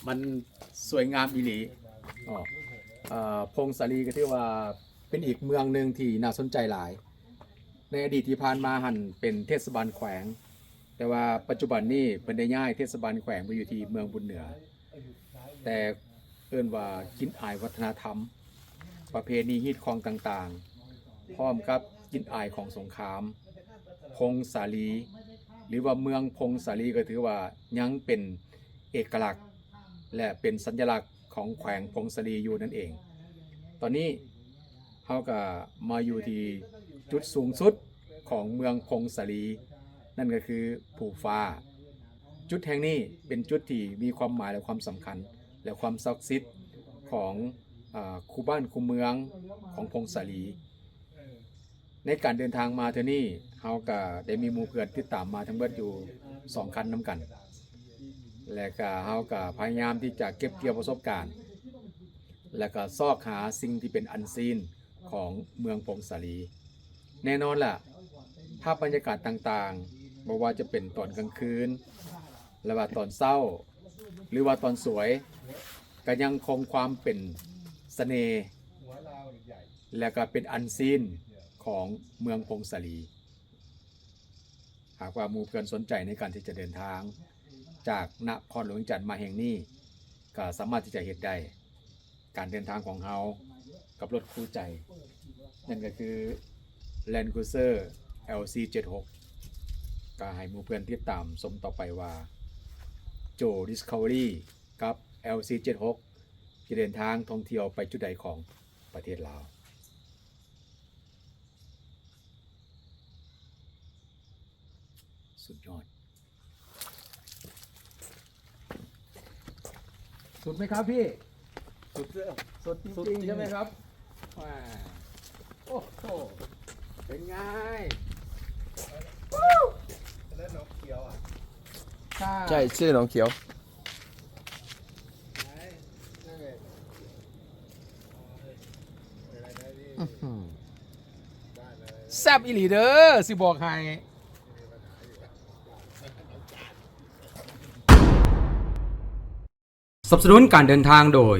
มันสวยงามอีหลีอ๋อพงศาลีก็ถือว่าเป็นอีกเมืองหนึ่งที่น่าสนใจหลายในอดีตที่ผ่านมาหันเป็นเทศบาลแขวงแต่ว่าปัจจุบันนี้เป็นได้ย้ายเทศบาลแขวงไปอยู่ที่เมืองบุญเหนือแต่เอิ้นว่ากินอายวัฒนธรรมประเพณีฮีตคองต่างๆพร้อมกับกินอายของสงครามพงศาลีหรือว่าเมืองพงศาลีก็ถือว่ายังเป็นเอกลักษณ์และเป็นสัญลักษณ์ของแขวงพงศาลีอยู่นั่นเองตอนนี้เขาก็มาอยู่ที่จุดสูงสุดของเมืองพงศาลีนั่นก็คือภูฟ้าจุดแห่งนี้เป็นจุดที่มีความหมายและความสำคัญและความศักดิ์สิทธิ์ของคูบ้านคูเมืองของพงศาลีในการเดินทางมาเท่านี้เขาก็ได้มีหมู่เพื่อนติดตามมาทั้งเบิดอยู่2 คันน้ำกันและก็เขาก็พยายามที่จะเก็บเกี่ยวประสบการณ์และก็ซอกหาสิ่งที่เป็นอันซีนของเมืองพงศาลีแน่นอนล่ะภาพบรรยากาศต่างๆไม่ว่าจะเป็นตอนกลางคืนหรือว่าตอนเศร้าหรือว่าตอนสวยก็ยังคงความเป็นเสน่ห์และก็เป็นอันซีนของเมืองพงศาลีหากว่าหมู่เพื่อนสนใจในการที่จะเดินทางจากนครหลวงจันทร์มาแห่งนี้ก็สามารถที่จะเห็นได้การเดินทางของเรากับรถคู่ใจนั่นก็คือ Land Cruiser LC76 ก็ให้หมู่เพื่อนติดตามชมต่อไปว่าโจ Discovery กับ LC76 จะเดินทางท่องเที่ยวไปจุดใดของประเทศลาวสุดยอดสุดไหมครับพี่สุดจริงๆใช่ไหมครับโอ้โหเป็นไงแล้วน้องเขียวอ่ะใช่ชื่อหนองเขียวแซ่บอีหลีเด้อสิบอกให้สนับสนุนการเดินทางโดย